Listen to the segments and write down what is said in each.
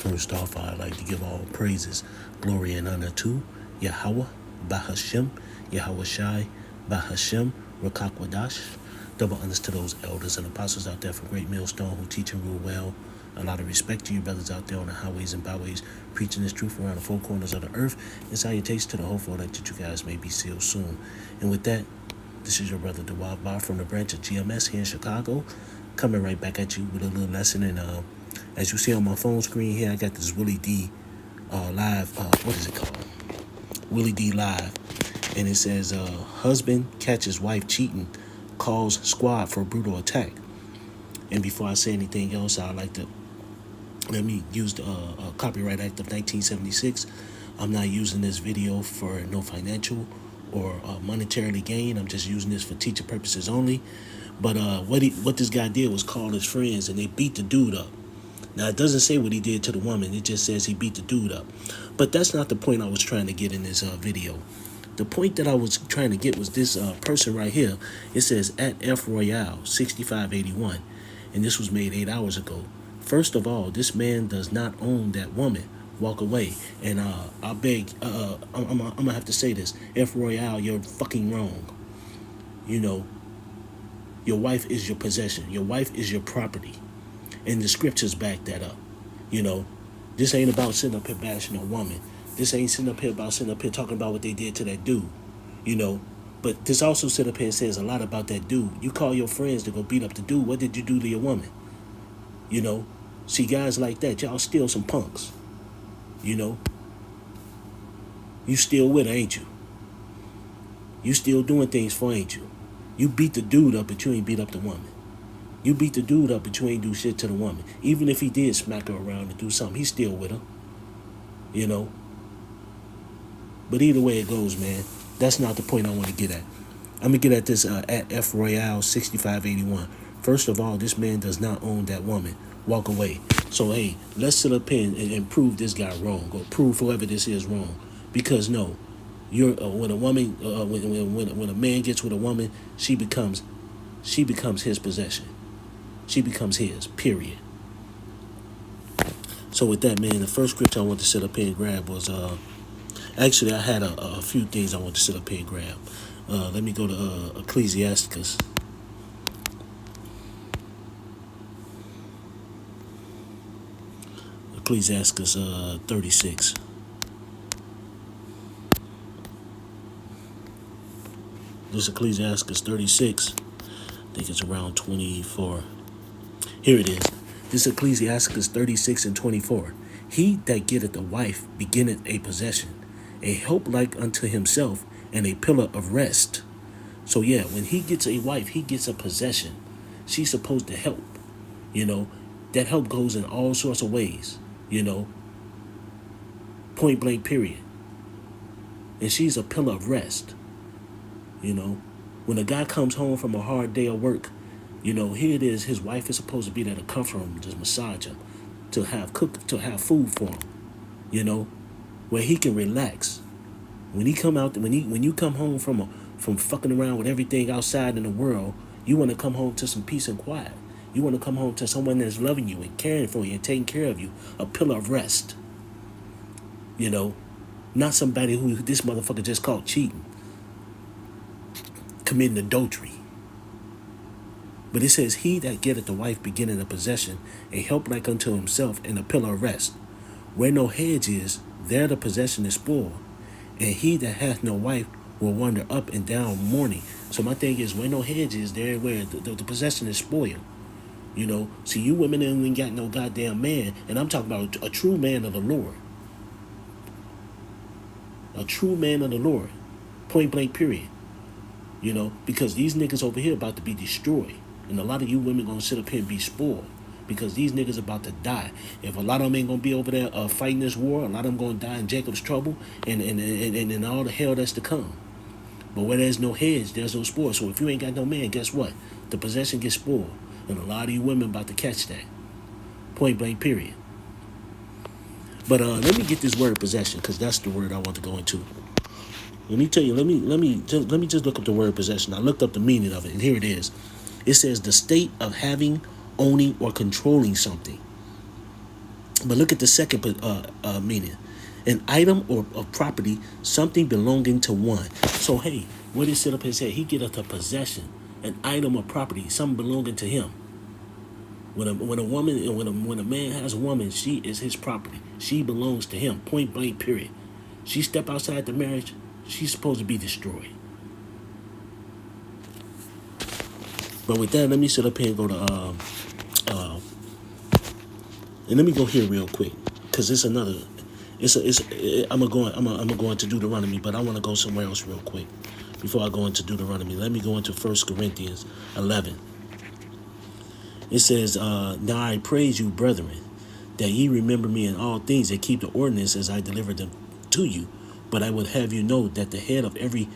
First off, I'd like to give all praises, glory, and honor to Yahweh, Bahashem, Yahweh Shai, Bahashem, Rakakwadash. Double honors to those elders and apostles out there from Great Millstone who teach and rule well. A lot of respect to you brothers out there on the highways and byways, preaching this truth around the four corners of the earth. And salutations to the hopeful that you guys may be sealed soon. And with that, this is your brother Dawab Bar from the branch of GMS here in Chicago, coming right back at you with a little lesson. And as you see on my phone screen here, I got this Willie D live. What is it called? Willie D live, and it says husband catches wife cheating, calls squad for brutal attack. And before I say anything else, I'd like to let me use the Copyright Act of 1976. I'm not using this video for no financial or monetarily gain. I'm just using this for teaching purposes only. But what this guy did was call his friends and they beat the dude up. Now, it doesn't say what he did to the woman. It just says he beat the dude up. But that's not the point I was trying to get in this video. The point that I was trying to get was this person right here. It says at F Royale 6581. And this was made 8 hours ago. First of all, this man does not own that woman. Walk away. And I beg, I'm going to have to say this. F Royale, you're fucking wrong. You know, your wife is your possession. Your wife is your property. And the scriptures back that up. You know, this ain't about sitting up here bashing a woman. This ain't sitting up here talking about what they did to that dude. You know, but this also sit up here and says a lot about that dude. You call your friends to go beat up the dude. What did you do to your woman? You know, see, guys like that, y'all still some punks. You know, you still with her, ain't you? You still doing things for, ain't you? You beat the dude up, but you ain't beat up the woman. You beat the dude up, but you ain't do shit to the woman. Even if he did smack her around and do something, he's still with her. You know? But either way it goes, man, that's not the point I want to get at. I'm going to get at this at F Royale 6581. First of all, this man does not own that woman. Walk away. So, hey, let's sit up here and prove this guy wrong, or prove whoever this is wrong. Because, no, you're when a woman, when a man gets with a woman, she becomes his possession. She becomes his, period. So with that, man, the first scripture I want to sit up here and grab was, actually, I had a few things I want to sit up here and grab. Let me go to Ecclesiasticus. Ecclesiasticus 36. This Ecclesiasticus 36. I think it's around 24. Here it is. This Ecclesiasticus 36 and 24. He that getteth a wife beginneth a possession, a help like unto himself, and a pillar of rest. So yeah, when he gets a wife, he gets a possession. She's supposed to help. You know, that help goes in all sorts of ways. You know, point blank period. And she's a pillar of rest. You know, when a guy comes home from a hard day of work, you know, here it is, his wife is supposed to be there to comfort him, just massage him, to have food for him, you know, where he can relax. When you come home from fucking around with everything outside in the world, you want to come home to some peace and quiet. You want to come home to someone that's loving you and caring for you and taking care of you, a pillar of rest. You know, not somebody who this motherfucker just called cheating, committing adultery. But it says, he that getteth a wife beginneth a possession, a help like unto himself, and a pillar of rest. Where no hedge is, there the possession is spoiled. And he that hath no wife will wander up and down mourning. So my thing is, where no hedge is, there where the possession is spoiled. You know, see, you women ain't got no goddamn man, and I'm talking about a true man of the Lord. A true man of the Lord. Point blank period. You know, because these niggas over here about to be destroyed. And a lot of you women gonna sit up here and be spoiled. Because these niggas about to die. If a lot of them ain't gonna be over there fighting this war, a lot of them gonna die in Jacob's trouble and all the hell that's to come. But where there's no hedge, there's no spoil. So if you ain't got no man, guess what? The possession gets spoiled. And a lot of you women about to catch that. Point blank period. But let me get this word possession, because that's the word I want to go into. Let me tell you, let me just look up the word possession. I looked up the meaning of it, and here it is. It says the state of having, owning, or controlling something. But look at the second meaning. An item or a property, something belonging to one. So, hey, what did sit up and say? He get up to possession, an item or property, something belonging to him. When a man has a woman, she is his property. She belongs to him. Point blank. Period. She step outside the marriage, she's supposed to be destroyed. But with that, let me sit up here and go to and let me go here real quick, because it's another. I'm gonna go into Deuteronomy, but I want to go somewhere else real quick before I go into Deuteronomy. Let me go into 1 Corinthians 11. It says, "Now I praise you, brethren, that ye remember me in all things, and keep the ordinance as I delivered them to you. But I would have you know that the head of every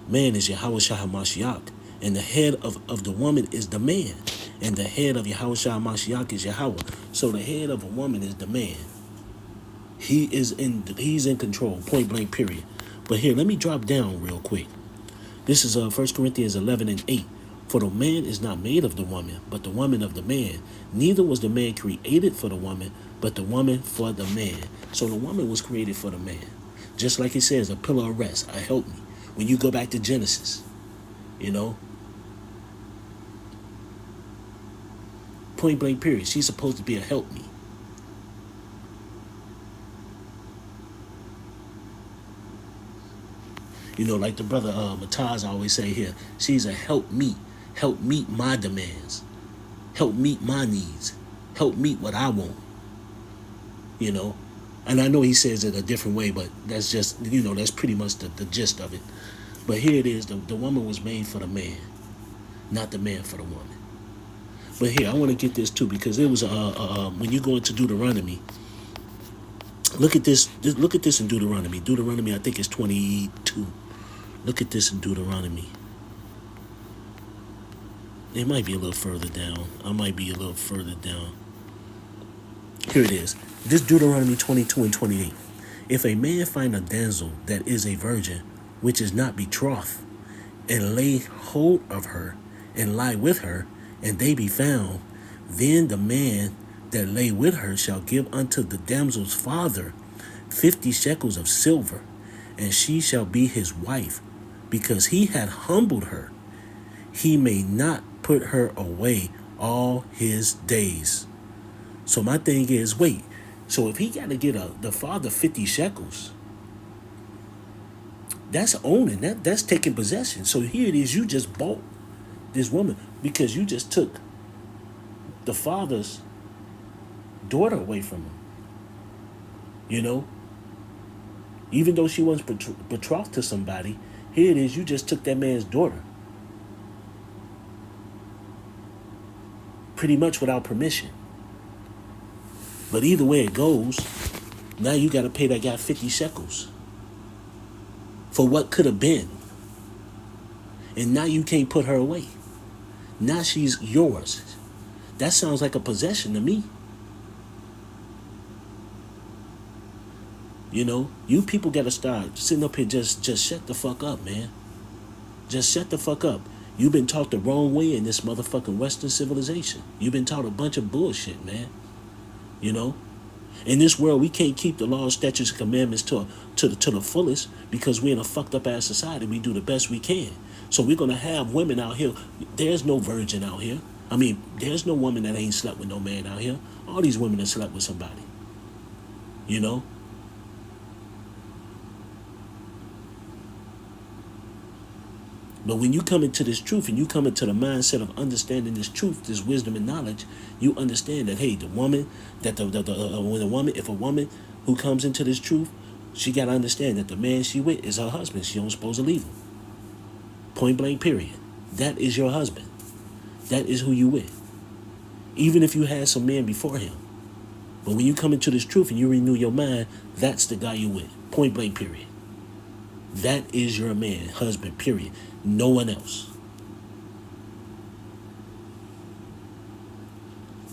man is Yahweh Shah HaMashiach, and the head of the woman is the man, and the head of Yahweh Shah HaMashiach is Yahweh." So the head of a woman is the man. He's in control, point blank, period. But here, let me drop down real quick. This is 1 Corinthians 11 and 8. "For the man is not made of the woman, but the woman of the man. Neither was the man created for the woman, but the woman for the man." So the woman was created for the man. Just like it says, a pillar of rest, a help me. When you go back to Genesis, point blank, period. She's supposed to be a help me. Like the brother Mataz always say here, she's a help meet my demands, help meet my needs, help meet what I want. And I know he says it a different way, but that's just, that's pretty much the gist of it. But here it is, the woman was made for the man, not the man for the woman. But here, I want to get this too, because it was when you go into Deuteronomy, look at this in Deuteronomy. Deuteronomy, I think it's 22. Look at this in Deuteronomy. It might be a little further down. I might be a little further down. Here it is. This Deuteronomy 22 and 28. "If a man find a damsel that is a virgin, which is not betrothed, and lay hold of her, and lie with her, and they be found, then the man that lay with her shall give unto the damsel's father 50 shekels of silver, and she shall be his wife, because he had humbled her. He may not put her away all his days." So my thing is, wait, so if he got to get the father 50 shekels, that's owning, that's taking possession. So here it is, you just bought this woman because you just took the father's daughter away from him. Even though she wasn't betrothed to somebody, here it is, you just took that man's daughter. Pretty much without permission. But either way it goes, now you got to pay that guy 50 shekels for what could have been. And now you can't put her away. Now she's yours. That sounds like a possession to me. You people got to start sitting up here, just shut the fuck up, man. Just shut the fuck up. You've been taught the wrong way in this motherfucking Western civilization. You've been taught a bunch of bullshit, man. In this world, we can't keep the laws, statutes, and commandments to the fullest, because we're in a fucked up ass society. We do the best we can. So we're going to have women out here. There's no virgin out here. I mean, there's no woman that ain't slept with no man out here. All these women have slept with somebody. But when you come into this truth and you come into the mindset of understanding this truth, this wisdom and knowledge, you understand that, hey, the woman, if a woman who comes into this truth, she got to understand that the man she with is her husband. She don't supposed to leave him. Point blank, period. That is your husband. That is who you with. Even if you had some men before him. But when you come into this truth and you renew your mind, that's the guy you with. Point blank, period. That is your man, husband, period. No one else.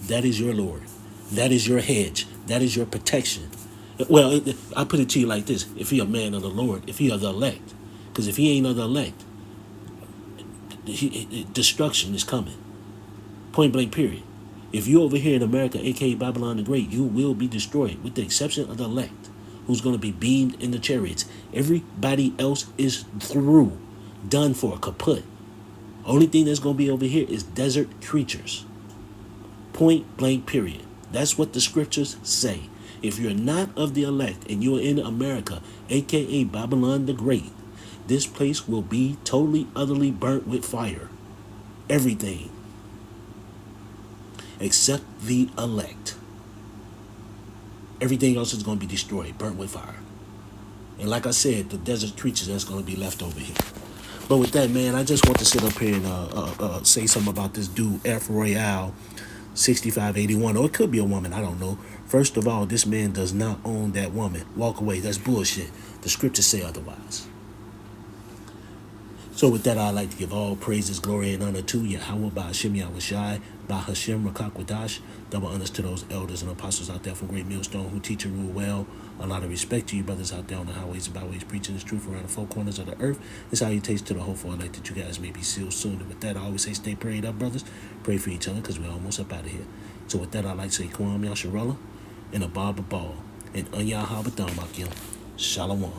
That is your Lord. That is your hedge. That is your protection. Well, I put it to you like this. If he a man of the Lord, if he are the elect. Because if he ain't of the elect, destruction is coming. Point blank, period. If you're over here in America, aka Babylon the Great, you will be destroyed, with the exception of the elect, who's going to be beamed in the chariots. Everybody else is through, done for, kaput. Only thing that's going to be over here is desert creatures. Point blank, period. That's what the scriptures say. If you're not of the elect and you're in America, aka Babylon the Great, this place will be totally, utterly burnt with fire. Everything. Except the elect. Everything else is going to be destroyed, burnt with fire. And like I said, the desert creatures that's going to be left over here. But with that, man, I just want to sit up here and say something about this dude, F Royale 6581. Or it could be a woman, I don't know. First of all, this man does not own that woman. Walk away. That's bullshit. The scriptures say otherwise. So with that, I'd like to give all praises, glory, and honor to Yahweh, Ba'ashem Yahushai, Ba'ashem Rakakwadash. Double honors to those elders and apostles out there from Great Millstone who teach and rule well. A lot of respect to you brothers out there on the highways and byways preaching this truth around the four corners of the earth. It's how you taste to the hopeful elect that you guys may be sealed soon. And with that, I always say stay prayed up, brothers. Pray for each other because we're almost up out of here. So with that, I'd like to say Kwam Yasharella and a Baba Ball and Anya Habatham Akim. Shalom.